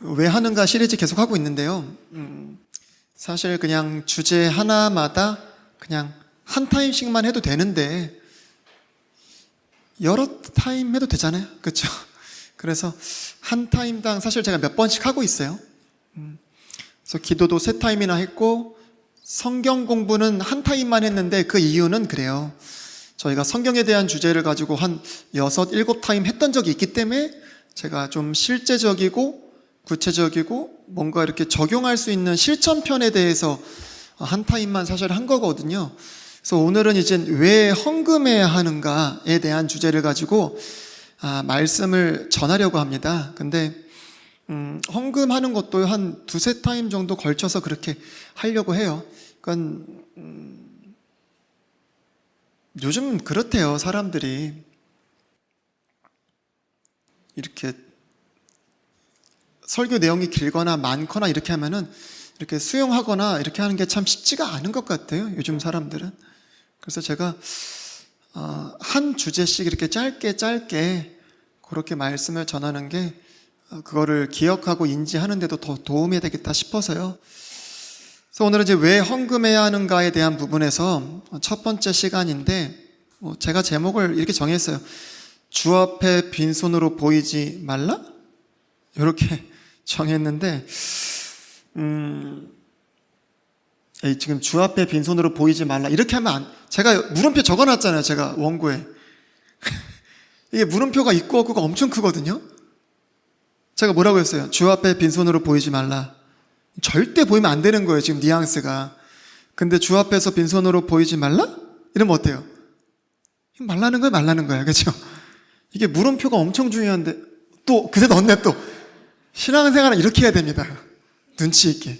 왜 하는가 시리즈 계속 하고 있는데요. 사실 그냥 주제 하나마다 그냥 한 타임씩만 해도 되는데 여러 타임 해도 되잖아요. 그렇죠? 그래서 한 타임당 사실 제가 몇 번씩 하고 있어요. 그래서 기도도 3타임이나 했고 성경 공부는 한 타임만 했는데 그 이유는 그래요. 저희가 성경에 대한 주제를 가지고 한 6, 7타임 했던 적이 있기 때문에 제가 좀 실제적이고 구체적이고 뭔가 이렇게 적용할 수 있는 실천편에 대해서 한 타임만 사실 한 거거든요. 그래서 오늘은 이제 왜 헌금해야 하는가에 대한 주제를 가지고 말씀을 전하려고 합니다. 근데 헌금하는 것도 한 2, 3타임 정도 걸쳐서 그렇게 하려고 해요. 그러니까 요즘 그렇대요. 사람들이 이렇게 설교 내용이 길거나 많거나 이렇게 하면은 이렇게 수용하거나 이렇게 하는 게 참 쉽지가 않은 것 같아요. 요즘 사람들은. 그래서 제가 한 주제씩 이렇게 짧게 그렇게 말씀을 전하는 게 그거를 기억하고 인지하는데도 더 도움이 되겠다 싶어서요. 그래서 오늘은 이제 왜 헌금해야 하는가에 대한 부분에서 첫 번째 시간인데 제가 제목을 이렇게 정했어요. 주 앞에 빈손으로 보이지 말라? 이렇게 정했는데 지금 주 앞에 빈손으로 보이지 말라 이렇게 하면 제가 물음표 적어놨잖아요. 제가 원고에 이게 물음표가 있고 없고가 엄청 크거든요. 제가 뭐라고 했어요? 주 앞에 빈손으로 보이지 말라. 절대 보이면 안 되는 거예요. 지금 뉘앙스가. 근데 주 앞에서 빈손으로 보이지 말라? 이러면 어때요? 말라는 거야 말라는 거야. 그렇죠? 이게 물음표가 엄청 중요한데 또 그새 넣었네. 또 신앙생활은 이렇게 해야 됩니다. 눈치 있게.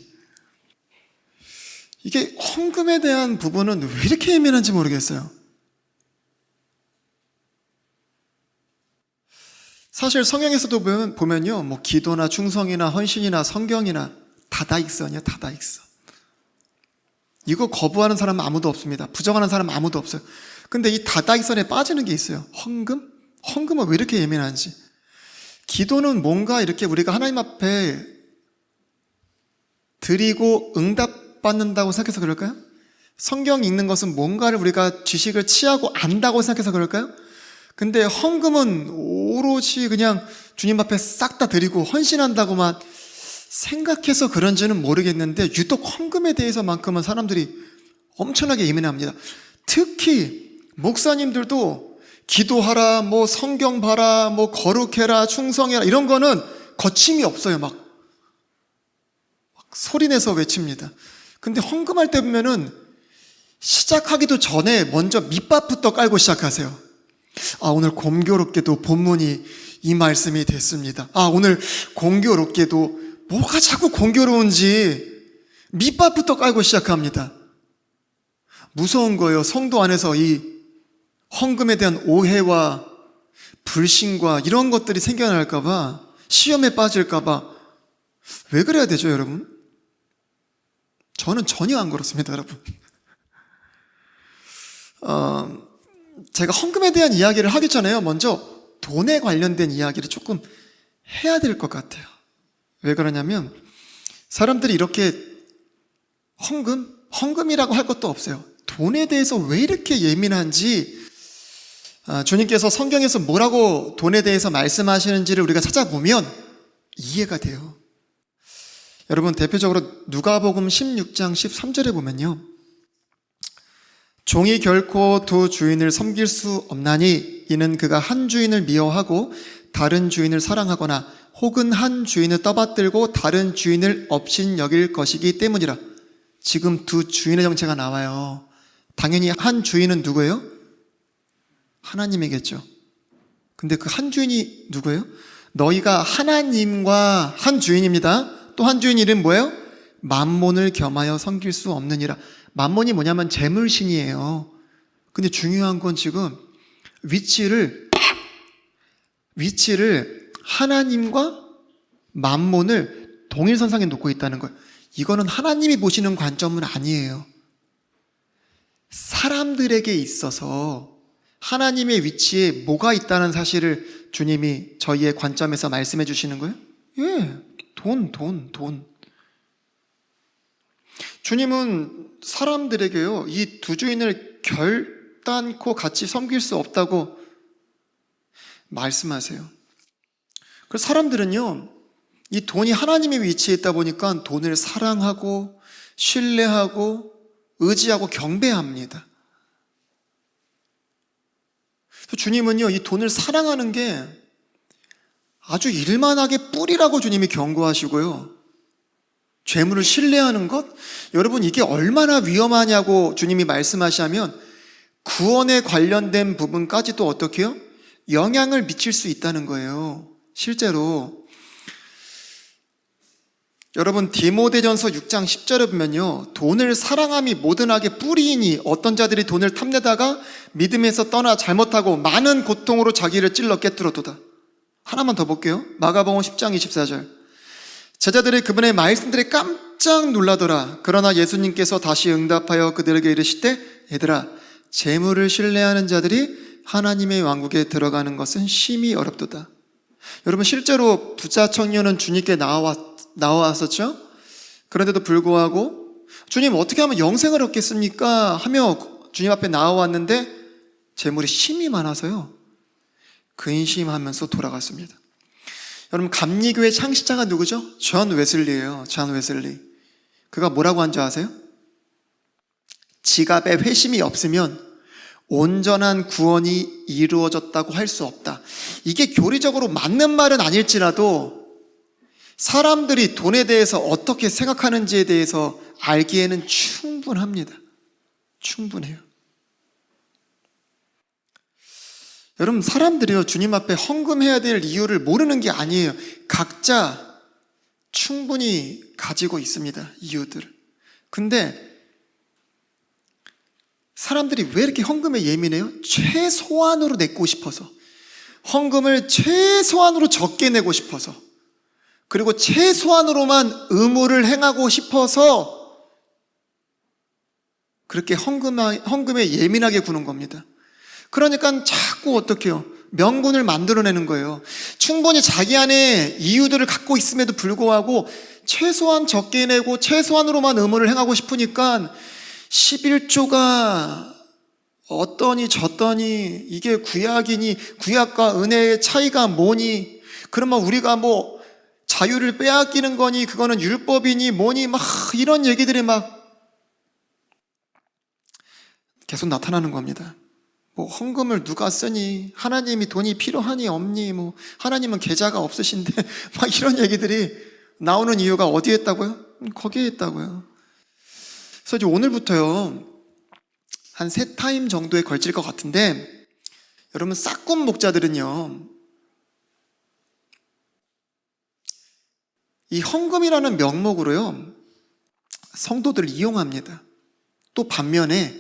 이게 헌금에 대한 부분은 왜 이렇게 예민한지 모르겠어요. 사실 성경에서도 보면요, 뭐 기도나 충성이나 헌신이나 성경이나 다다익선이요, 다다익선. 이거 거부하는 사람은 아무도 없습니다. 부정하는 사람은 아무도 없어요. 근데 이 다다익선에 빠지는 게 있어요. 헌금? 헌금은 왜 이렇게 예민한지. 기도는 뭔가 이렇게 우리가 하나님 앞에 드리고 응답받는다고 생각해서 그럴까요? 성경 읽는 것은 뭔가를 우리가 지식을 취하고 안다고 생각해서 그럴까요? 근데 헌금은 오롯이 그냥 주님 앞에 싹 다 드리고 헌신한다고만 생각해서 그런지는 모르겠는데 유독 헌금에 대해서만큼은 사람들이 엄청나게 예민합니다. 특히 목사님들도 기도하라, 뭐 성경 봐라, 뭐 거룩해라, 충성해라 이런 거는 거침이 없어요. 막 소리내서 외칩니다. 근데 헌금할 때 보면은 시작하기도 전에 먼저 밑밥부터 깔고 시작하세요. 오늘 공교롭게도 본문이 이 말씀이 됐습니다. 오늘 공교롭게도 뭐가 자꾸 공교로운지 밑밥부터 깔고 시작합니다. 무서운 거예요. 성도 안에서 이 헌금에 대한 오해와 불신과 이런 것들이 생겨날까봐, 시험에 빠질까봐. 왜 그래야 되죠, 여러분? 저는 전혀 안 그렇습니다, 여러분. 제가 헌금에 대한 이야기를 하기 전에요, 먼저 돈에 관련된 이야기를 조금 해야 될 것 같아요. 왜 그러냐면 사람들이 이렇게 헌금이라고 할 것도 없어요. 돈에 대해서 왜 이렇게 예민한지, 주님께서 성경에서 뭐라고 돈에 대해서 말씀하시는지를 우리가 찾아보면 이해가 돼요. 여러분, 대표적으로 누가복음 16장 13절에 보면요, 종이 결코 두 주인을 섬길 수 없나니 이는 그가 한 주인을 미워하고 다른 주인을 사랑하거나 혹은 한 주인을 떠받들고 다른 주인을 업신여길 것이기 때문이라. 지금 두 주인의 정체가 나와요. 당연히 한 주인은 누구예요? 하나님이겠죠. 근데 그 한 주인이 누구예요? 너희가 하나님과 한 주인입니다. 또 한 주인 이름 뭐예요? 맘몬을 겸하여 섬길 수 없느니라. 맘몬이 뭐냐면 재물신이에요. 근데 중요한 건 지금 위치를 하나님과 맘몬을 동일선상에 놓고 있다는 거예요. 이거는 하나님이 보시는 관점은 아니에요. 사람들에게 있어서 하나님의 위치에 뭐가 있다는 사실을 주님이 저희의 관점에서 말씀해 주시는 거예요? 예, 돈. 주님은 사람들에게요, 이 두 주인을 결단코 같이 섬길 수 없다고 말씀하세요. 그래서 사람들은요, 이 돈이 하나님의 위치에 있다 보니까 돈을 사랑하고 신뢰하고 의지하고 경배합니다. 주님은요, 이 돈을 사랑하는 게 아주 일만하게 뿌리라고 주님이 경고하시고요, 재물을 신뢰하는 것, 여러분 이게 얼마나 위험하냐고 주님이 말씀하시면 구원에 관련된 부분까지도 어떻게 해요? 영향을 미칠 수 있다는 거예요. 실제로 여러분 디모데전서 6장 10절에 보면요, 돈을 사랑함이 모든 악의 뿌리이니 어떤 자들이 돈을 탐내다가 믿음에서 떠나 잘못하고 많은 고통으로 자기를 찔러 깨뜨려도다. 하나만 더 볼게요. 마가복음 10장 24절. 제자들이 그분의 말씀들에 깜짝 놀라더라. 그러나 예수님께서 다시 응답하여 그들에게 이르시되, 얘들아, 재물을 신뢰하는 자들이 하나님의 왕국에 들어가는 것은 심히 어렵도다. 여러분 실제로 부자 청년은 주님께 나왔었죠. 그런데도 불구하고 주님 어떻게 하면 영생을 얻겠습니까? 하며 주님 앞에 나와왔는데 재물이 심히 많아서요, 근심하면서 돌아갔습니다. 여러분 감리교회 창시자가 누구죠? 존 웨슬리예요. 존 웨슬리. 그가 뭐라고 한 줄 아세요? 지갑에 회심이 없으면 온전한 구원이 이루어졌다고 할 수 없다. 이게 교리적으로 맞는 말은 아닐지라도 사람들이 돈에 대해서 어떻게 생각하는지에 대해서 알기에는 충분합니다. 충분해요. 여러분 사람들이요, 주님 앞에 헌금해야 될 이유를 모르는 게 아니에요. 각자 충분히 가지고 있습니다, 이유들을. 근데 사람들이 왜 이렇게 헌금에 예민해요? 최소한으로 내고 싶어서, 헌금을 최소한으로 적게 내고 싶어서, 그리고 최소한으로만 의무를 행하고 싶어서 그렇게 헌금에 예민하게 구는 겁니다. 그러니까 자꾸 어떻게 해요? 명분을 만들어내는 거예요. 충분히 자기 안에 이유들을 갖고 있음에도 불구하고 최소한 적게 내고 최소한으로만 의무를 행하고 싶으니까 11조가 어떠니 저떠니, 이게 구약이니 구약과 은혜의 차이가 뭐니, 그러면 우리가 뭐 자유를 빼앗기는 거니, 그거는 율법이니 뭐니, 막 이런 얘기들이 막 계속 나타나는 겁니다. 뭐 헌금을 누가 쓰니, 하나님이 돈이 필요하니 없니, 뭐 하나님은 계좌가 없으신데 막 이런 얘기들이 나오는 이유가 어디에 있다고요? 거기에 있다고요. 그래서 이제 오늘부터요 한 3타임 정도에 걸칠 것 같은데, 여러분 싹군 목자들은요 이 헌금이라는 명목으로요 성도들을 이용합니다. 또 반면에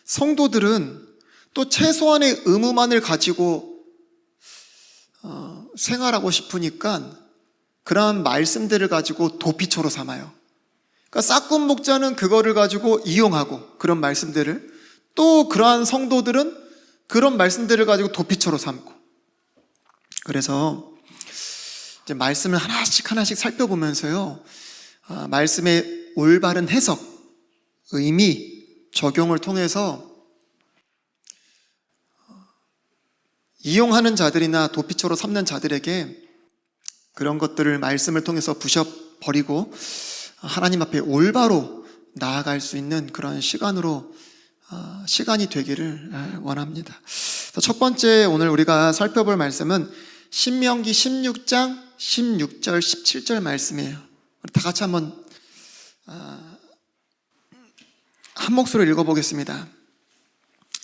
성도들은 또 최소한의 의무만을 가지고 생활하고 싶으니까 그러한 말씀들을 가지고 도피처로 삼아요. 그러니까 싹군 목자는 그거를 가지고 이용하고, 그런 말씀들을, 또 그러한 성도들은 그런 말씀들을 가지고 도피처로 삼고. 그래서 이제 말씀을 하나씩 살펴보면서요, 말씀의 올바른 해석, 의미, 적용을 통해서 이용하는 자들이나 도피처로 삼는 자들에게 그런 것들을 말씀을 통해서 부셔버리고 하나님 앞에 올바로 나아갈 수 있는 그런 시간이 되기를 원합니다. 첫 번째 오늘 우리가 살펴볼 말씀은 신명기 16장 16절 17절 말씀이에요. 다 같이 한번 한 목소리로 읽어보겠습니다.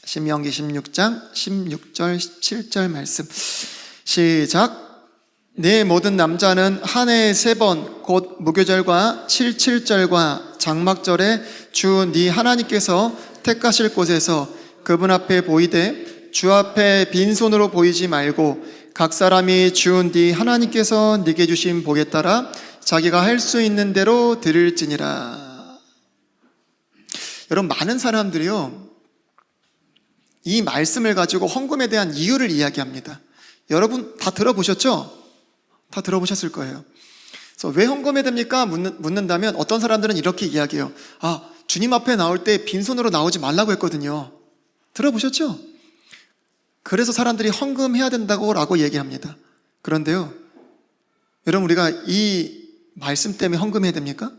신명기 16장 16절 17절 말씀 시작. 네 모든 남자는 한 해에 3번 곧 무교절과 77절과 장막절에 주 네 하나님께서 택하실 곳에서 그분 앞에 보이되 주 앞에 빈손으로 보이지 말고 각 사람이 주 네 하나님께서 네게 주신 복에 따라 자기가 할 수 있는 대로 드릴지니라. 여러분 많은 사람들이요 이 말씀을 가지고 헌금에 대한 이유를 이야기합니다. 여러분 다 들어보셨죠? 다 들어보셨을 거예요. 그래서 왜 헌금해야 됩니까? 묻는다면 어떤 사람들은 이렇게 이야기해요. 주님 앞에 나올 때 빈손으로 나오지 말라고 했거든요. 들어보셨죠? 그래서 사람들이 헌금해야 된다고 라고 얘기합니다. 그런데요, 여러분, 우리가 이 말씀 때문에 헌금해야 됩니까?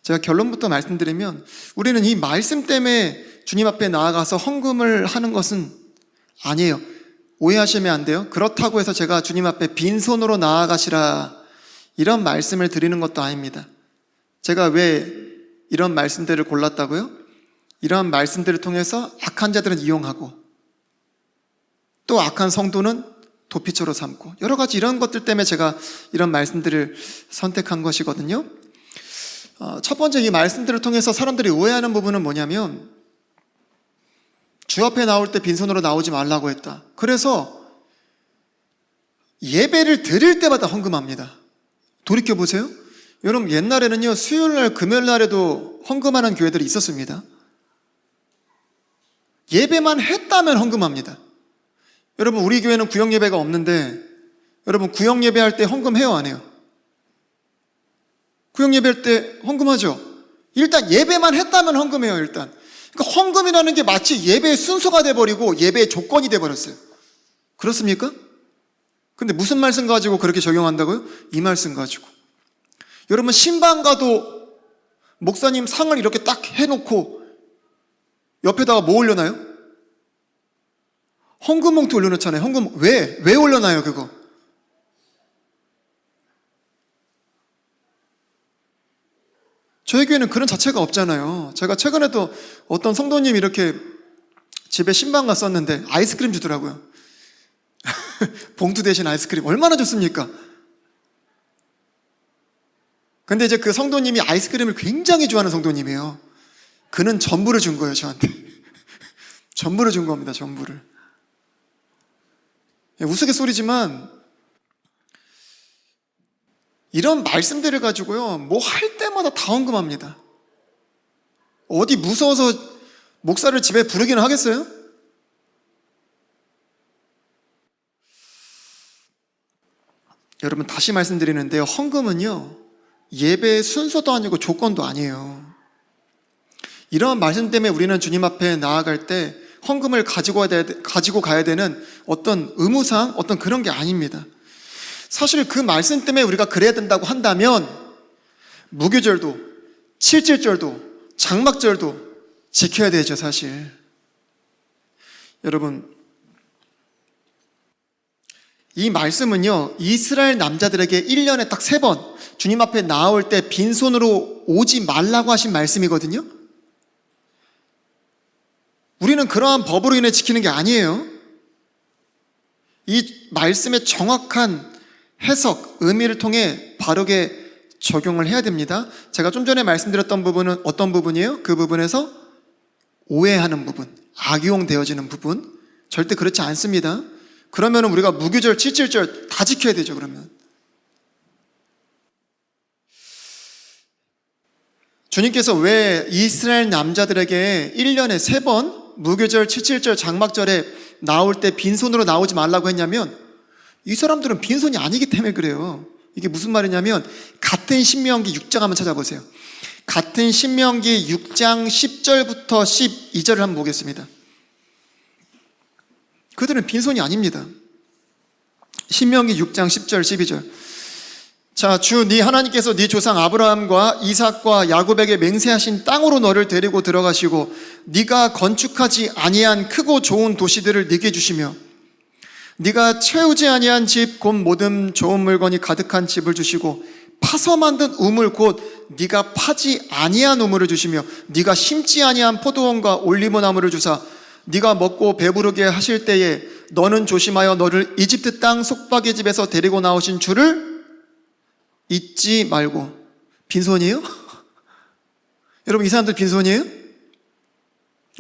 제가 결론부터 말씀드리면 우리는 이 말씀 때문에 주님 앞에 나아가서 헌금을 하는 것은 아니에요. 오해하시면 안 돼요. 그렇다고 해서 제가 주님 앞에 빈손으로 나아가시라 이런 말씀을 드리는 것도 아닙니다. 제가 왜 이런 말씀들을 골랐다고요? 이런 말씀들을 통해서 악한 자들은 이용하고 또 악한 성도는 도피처로 삼고 여러 가지 이런 것들 때문에 제가 이런 말씀들을 선택한 것이거든요. 첫 번째, 이 말씀들을 통해서 사람들이 오해하는 부분은 뭐냐면 주 앞에 나올 때 빈손으로 나오지 말라고 했다. 그래서 예배를 드릴 때마다 헌금합니다. 돌이켜보세요. 여러분, 옛날에는요, 수요일날 금요일날에도 헌금하는 교회들이 있었습니다. 예배만 했다면 헌금합니다. 여러분, 우리 교회는 구역예배가 없는데 여러분, 구역예배할 때 헌금해요, 안 해요? 구역예배할 때 헌금하죠. 일단 예배만 했다면 헌금해요. 일단 그러니까 헌금이라는 게 마치 예배의 순서가 돼버리고 예배의 조건이 돼버렸어요. 그렇습니까? 근데 무슨 말씀 가지고 그렇게 적용한다고요? 이 말씀 가지고. 여러분, 신방 가도 목사님 상을 이렇게 딱 해놓고 옆에다가 뭐 올려놔요? 헌금 봉투 올려놓잖아요. 헌금 왜 올려놔요 그거? 저희 교회는 그런 자체가 없잖아요. 제가 최근에도 어떤 성도님이 이렇게 집에 신방 갔었는데 아이스크림 주더라고요. 봉투 대신 아이스크림. 얼마나 좋습니까? 근데 이제 그 성도님이 아이스크림을 굉장히 좋아하는 성도님이에요. 그는 전부를 준 거예요, 저한테. 전부를 준 겁니다, 전부를. 우스갯소리지만 이런 말씀들을 가지고요, 뭐 할 때마다 다 헌금합니다. 어디 무서워서 목사를 집에 부르기는 하겠어요? 여러분, 다시 말씀드리는데요, 헌금은요, 예배의 순서도 아니고 조건도 아니에요. 이런 말씀 때문에 우리는 주님 앞에 나아갈 때 헌금을 가지고 가야 되는 어떤 의무상 어떤 그런 게 아닙니다. 사실 그 말씀 때문에 우리가 그래야 된다고 한다면 무교절도, 칠칠절도, 장막절도 지켜야 되죠, 사실. 여러분, 이 말씀은요, 이스라엘 남자들에게 1년에 딱 3번 주님 앞에 나올 때 빈손으로 오지 말라고 하신 말씀이거든요. 우리는 그러한 법으로 인해 지키는 게 아니에요. 이 말씀의 정확한 해석, 의미를 통해 바르게 적용을 해야 됩니다. 제가 좀 전에 말씀드렸던 부분은 어떤 부분이에요? 그 부분에서 오해하는 부분, 악용되어지는 부분, 절대 그렇지 않습니다. 그러면 우리가 무교절, 칠칠절 다 지켜야 되죠, 그러면. 주님께서 왜 이스라엘 남자들에게 1년에 3번 무교절, 칠칠절, 장막절에 나올 때 빈손으로 나오지 말라고 했냐면 이 사람들은 빈손이 아니기 때문에 그래요. 이게 무슨 말이냐면 같은 신명기 6장 한번 찾아보세요. 같은 신명기 6장 10절부터 12절을 한번 보겠습니다. 그들은 빈손이 아닙니다. 신명기 6장 10절 12절. 자, 주 네 하나님께서 네 조상 아브라함과 이삭과 야곱에게 맹세하신 땅으로 너를 데리고 들어가시고 네가 건축하지 아니한 크고 좋은 도시들을 네게 주시며 네가 채우지 아니한 집 곧 모든 좋은 물건이 가득한 집을 주시고 파서 만든 우물 곧 네가 파지 아니한 우물을 주시며 네가 심지 아니한 포도원과 올리브나무를 주사 네가 먹고 배부르게 하실 때에 너는 조심하여 너를 이집트 땅 속박의 집에서 데리고 나오신 주를 잊지 말고. 빈손이에요? 여러분, 이 사람들 빈손이에요?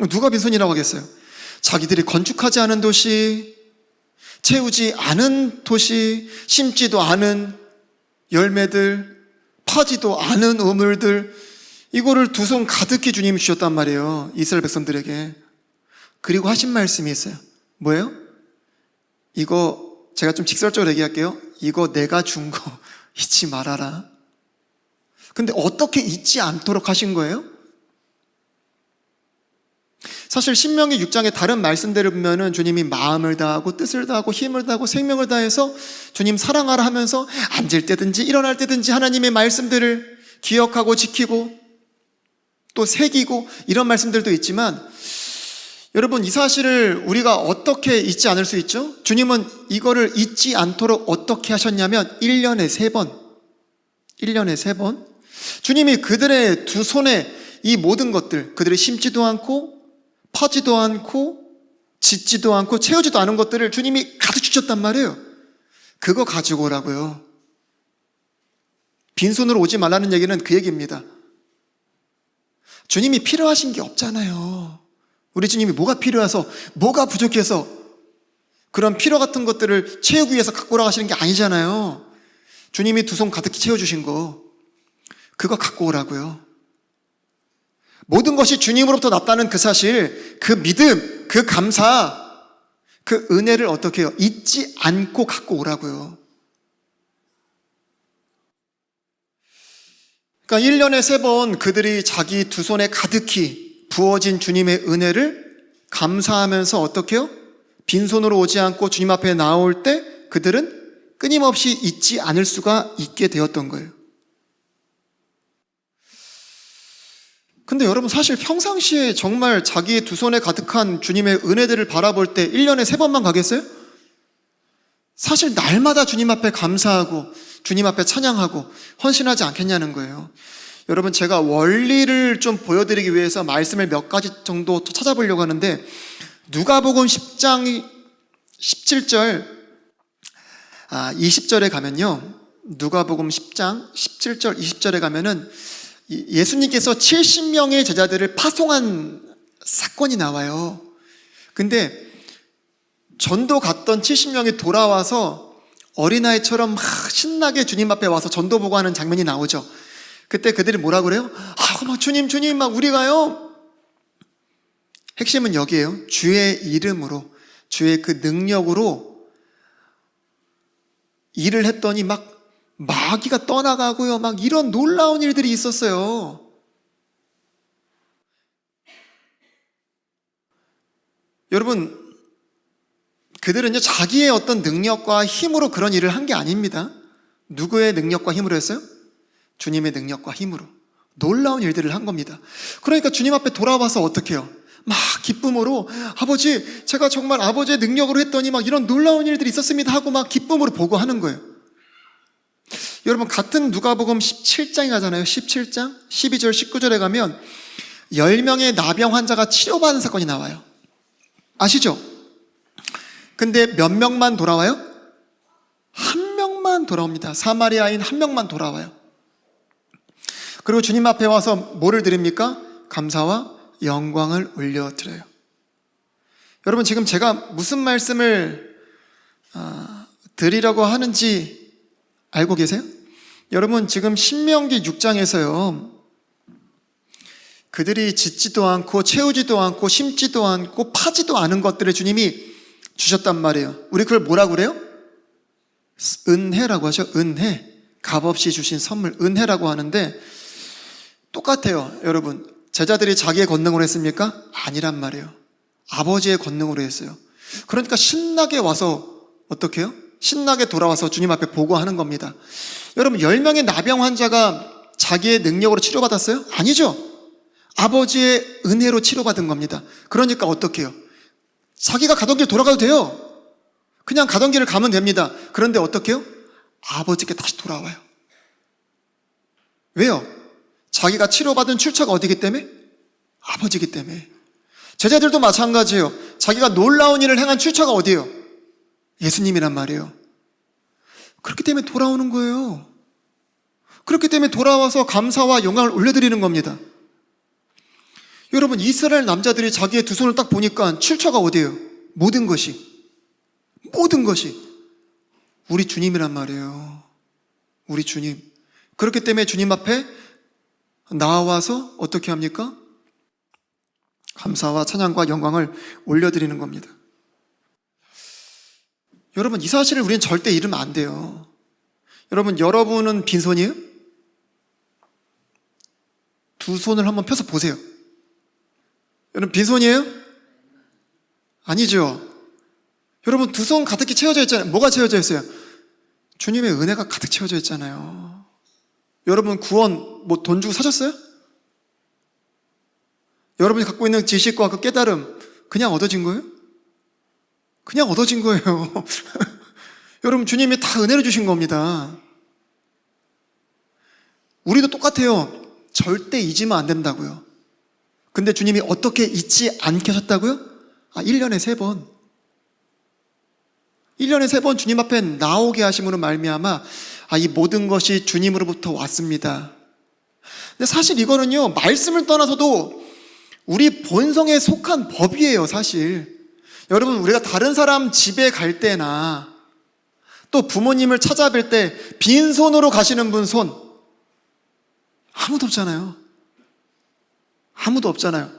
누가 빈손이라고 하겠어요? 자기들이 건축하지 않은 도시, 채우지 않은 도시, 심지도 않은 열매들, 파지도 않은 우물들, 이거를 두 손 가득히 주님이 주셨단 말이에요, 이스라엘 백성들에게. 그리고 하신 말씀이 있어요. 뭐예요? 이거 제가 좀 직설적으로 얘기할게요. 이거 내가 준 거 잊지 말아라. 근데 어떻게 잊지 않도록 하신 거예요? 사실 신명기 6장의 다른 말씀들을 보면은 주님이 마음을 다하고 뜻을 다하고 힘을 다하고 생명을 다해서 주님 사랑하라 하면서 앉을 때든지 일어날 때든지 하나님의 말씀들을 기억하고 지키고 또 새기고 이런 말씀들도 있지만, 여러분 이 사실을 우리가 어떻게 잊지 않을 수 있죠? 주님은 이거를 잊지 않도록 어떻게 하셨냐면 1년에 3번, 1년에 3번 주님이 그들의 두 손에 이 모든 것들, 그들이 심지도 않고 퍼지도 않고 짓지도 않고 채우지도 않은 것들을 주님이 가득 주셨단 말이에요. 그거 가지고 오라고요. 빈손으로 오지 말라는 얘기는 그 얘기입니다. 주님이 필요하신 게 없잖아요. 우리 주님이 뭐가 필요해서, 뭐가 부족해서 그런 필요 같은 것들을 채우기 위해서 갖고 오라고 하시는 게 아니잖아요. 주님이 두 손 가득히 채워주신 거, 그거 갖고 오라고요. 모든 것이 주님으로부터 났다는 그 사실, 그 믿음, 그 감사, 그 은혜를 어떻게 해요? 잊지 않고 갖고 오라고요. 그러니까 1년에 3번 그들이 자기 두 손에 가득히 부어진 주님의 은혜를 감사하면서 어떻게 해요? 빈손으로 오지 않고 주님 앞에 나올 때 그들은 끊임없이 잊지 않을 수가 있게 되었던 거예요. 근데 여러분 사실 평상시에 정말 자기의 두 손에 가득한 주님의 은혜들을 바라볼 때 1년에 3번만 가겠어요? 사실 날마다 주님 앞에 감사하고 주님 앞에 찬양하고 헌신하지 않겠냐는 거예요. 여러분 제가 원리를 좀 보여드리기 위해서 말씀을 몇 가지 정도 찾아보려고 하는데, 누가복음 10장 17절 20절에 가면요, 누가복음 10장 17절 20절에 가면은 예수님께서 70명의 제자들을 파송한 사건이 나와요. 근데 전도 갔던 70명이 돌아와서 어린아이처럼 막 신나게 주님 앞에 와서 전도 보고 하는 장면이 나오죠. 그때 그들이 뭐라 그래요? 막 주님 막 우리가요. 핵심은 여기에요. 주의 이름으로, 주의 그 능력으로 일을 했더니 막 마귀가 떠나가고요. 막 이런 놀라운 일들이 있었어요. 여러분, 그들은요, 자기의 어떤 능력과 힘으로 그런 일을 한 게 아닙니다. 누구의 능력과 힘으로 했어요? 주님의 능력과 힘으로 놀라운 일들을 한 겁니다. 그러니까 주님 앞에 돌아와서 어떻게 해요? 막 기쁨으로, 아버지, 제가 정말 아버지의 능력으로 했더니 막 이런 놀라운 일들이 있었습니다 하고 막 기쁨으로 보고하는 거예요. 여러분 같은 누가복음 17장에 가잖아요. 17장 12절 19절에 가면 10명의 나병 환자가 치료받는 사건이 나와요. 아시죠? 근데 몇 명만 돌아와요? 한 명만 돌아옵니다. 사마리아인 한 명만 돌아와요. 그리고 주님 앞에 와서 뭐를 드립니까? 감사와 영광을 올려드려요. 여러분 지금 제가 무슨 말씀을 드리려고 하는지 알고 계세요? 여러분 지금 신명기 6장에서요, 그들이 짓지도 않고 채우지도 않고 심지도 않고 파지도 않은 것들을 주님이 주셨단 말이에요. 우리 그걸 뭐라고 그래요? 은혜라고 하죠. 은혜. 값없이 주신 선물, 은혜라고 하는데 똑같아요. 여러분 제자들이 자기의 권능으로 했습니까? 아니란 말이에요. 아버지의 권능으로 했어요. 그러니까 신나게 와서 어떻게 해요? 신나게 돌아와서 주님 앞에 보고하는 겁니다. 여러분 10명의 나병 환자가 자기의 능력으로 치료받았어요? 아니죠. 아버지의 은혜로 치료받은 겁니다. 그러니까 어떻게 해요? 자기가 가던 길 돌아가도 돼요. 그냥 가던 길을 가면 됩니다. 그런데 어떻게 해요? 아버지께 다시 돌아와요. 왜요? 자기가 치료받은 출처가 어디기 때문에? 아버지기 때문에. 제자들도 마찬가지예요. 자기가 놀라운 일을 행한 출처가 어디예요? 예수님이란 말이에요. 그렇기 때문에 돌아오는 거예요. 그렇기 때문에 돌아와서 감사와 영광을 올려드리는 겁니다. 여러분 이스라엘 남자들이 자기의 두 손을 딱 보니까 출처가 어디예요? 모든 것이 우리 주님이란 말이에요. 우리 주님. 그렇기 때문에 주님 앞에 나와서 어떻게 합니까? 감사와 찬양과 영광을 올려드리는 겁니다. 여러분 이 사실을 우리는 절대 잃으면 안 돼요. 여러분은 빈손이에요? 두 손을 한번 펴서 보세요. 여러분 빈손이에요? 아니죠. 여러분 두 손 가득히 채워져 있잖아요. 뭐가 채워져 있어요? 주님의 은혜가 가득 채워져 있잖아요. 여러분 구원 돈 주고 사셨어요? 여러분이 갖고 있는 지식과 그 깨달음 그냥 얻어진 거예요? 그냥 얻어진 거예요. 여러분 주님이 다 은혜로 주신 겁니다. 우리도 똑같아요. 절대 잊으면 안 된다고요. 근데 주님이 어떻게 잊지 않게 하셨다고요? 1년에 3번. 1년에 3번 주님 앞에 나오게 하심으로 말미암아 이 모든 것이 주님으로부터 왔습니다. 근데 사실 이거는요, 말씀을 떠나서도 우리 본성에 속한 법이에요, 사실. 여러분, 우리가 다른 사람 집에 갈 때나 또 부모님을 찾아뵐 때 빈손으로 가시는 분 손 아무도 없잖아요. 아무도 없잖아요.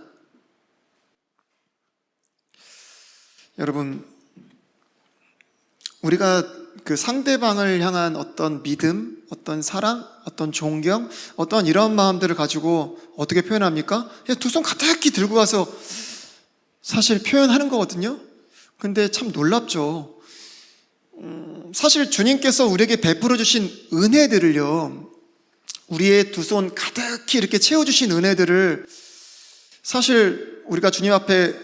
여러분, 우리가 그 상대방을 향한 어떤 믿음, 어떤 사랑, 어떤 존경, 어떤 이런 마음들을 가지고 어떻게 표현합니까? 그냥 두 손 가득히 들고 가서 사실 표현하는 거거든요. 근데 참 놀랍죠. 사실 주님께서 우리에게 베풀어 주신 은혜들을요, 우리의 두 손 가득히 이렇게 채워주신 은혜들을 사실 우리가 주님 앞에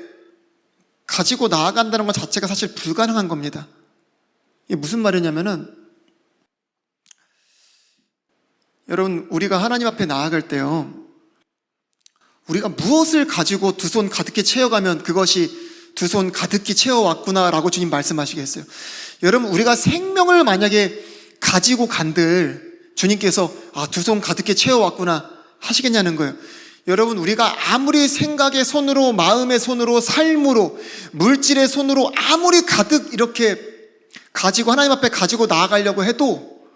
가지고 나아간다는 것 자체가 사실 불가능한 겁니다. 이게 무슨 말이냐면은, 여러분, 우리가 하나님 앞에 나아갈 때요, 우리가 무엇을 가지고 두 손 가득히 채워가면 그것이 두 손 가득히 채워왔구나라고 주님 말씀하시겠어요? 여러분, 우리가 생명을 만약에 가지고 간들 주님께서 두 손 가득히 채워왔구나 하시겠냐는 거예요. 여러분, 우리가 아무리 생각의 손으로, 마음의 손으로, 삶으로, 물질의 손으로 아무리 가득 이렇게 가지고 하나님 앞에 가지고 나아가려고 해도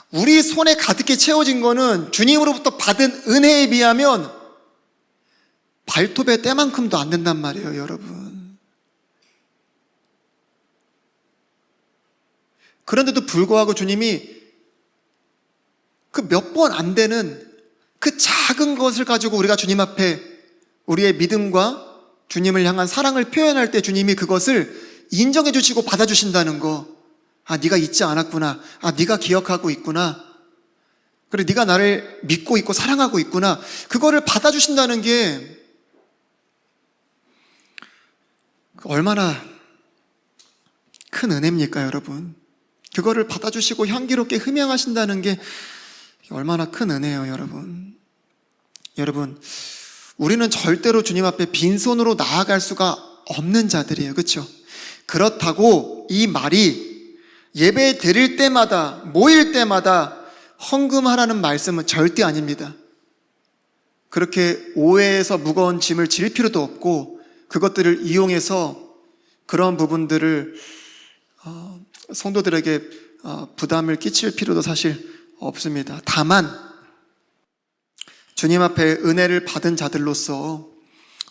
우리 손에 가득히 채워진 거는 주님으로부터 받은 은혜에 비하면 발톱의 때만큼도 안 된단 말이에요, 여러분. 그런데도 불구하고 주님이 그 몇 번 안 되는 그 작은 것을 가지고 우리가 주님 앞에 우리의 믿음과 주님을 향한 사랑을 표현할 때 주님이 그것을 인정해 주시고 받아주신다는 거. 네가 잊지 않았구나. 네가 기억하고 있구나. 그래, 네가 나를 믿고 있고 사랑하고 있구나. 그거를 받아주신다는 게 얼마나 큰 은혜입니까, 여러분? 그거를 받아주시고 향기롭게 흠양하신다는 게 얼마나 큰 은혜예요, 여러분. 여러분, 우리는 절대로 주님 앞에 빈손으로 나아갈 수가 없는 자들이에요, 그렇죠? 그렇다고 이 말이 예배 드릴 때마다, 모일 때마다 헌금하라는 말씀은 절대 아닙니다. 그렇게 오해해서 무거운 짐을 질 필요도 없고, 그것들을 이용해서 그런 부분들을 성도들에게 부담을 끼칠 필요도 사실 없습니다. 다만 주님 앞에 은혜를 받은 자들로서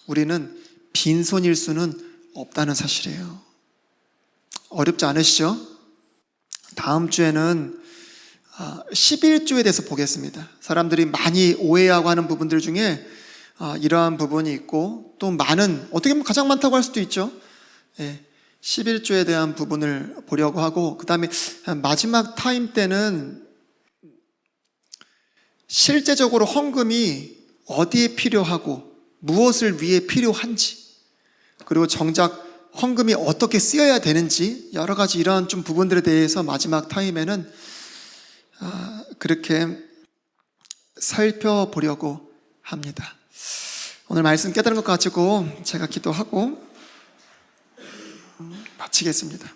우리는 빈손일 수는 없다는 사실이에요. 어렵지 않으시죠? 다음 주에는 11조에 대해서 보겠습니다. 사람들이 많이 오해하고 하는 부분들 중에 이러한 부분이 있고, 또 많은, 어떻게 보면 가장 많다고 할 수도 있죠. 11조에 대한 부분을 보려고 하고, 그 다음에 마지막 타임 때는 실제적으로 헌금이 어디에 필요하고 무엇을 위해 필요한지, 그리고 정작 헌금이 어떻게 쓰여야 되는지, 여러 가지 이러한 좀 부분들에 대해서 마지막 타임에는 그렇게 살펴보려고 합니다. 오늘 말씀 깨달은 것 가지고 제가 기도하고 마치겠습니다.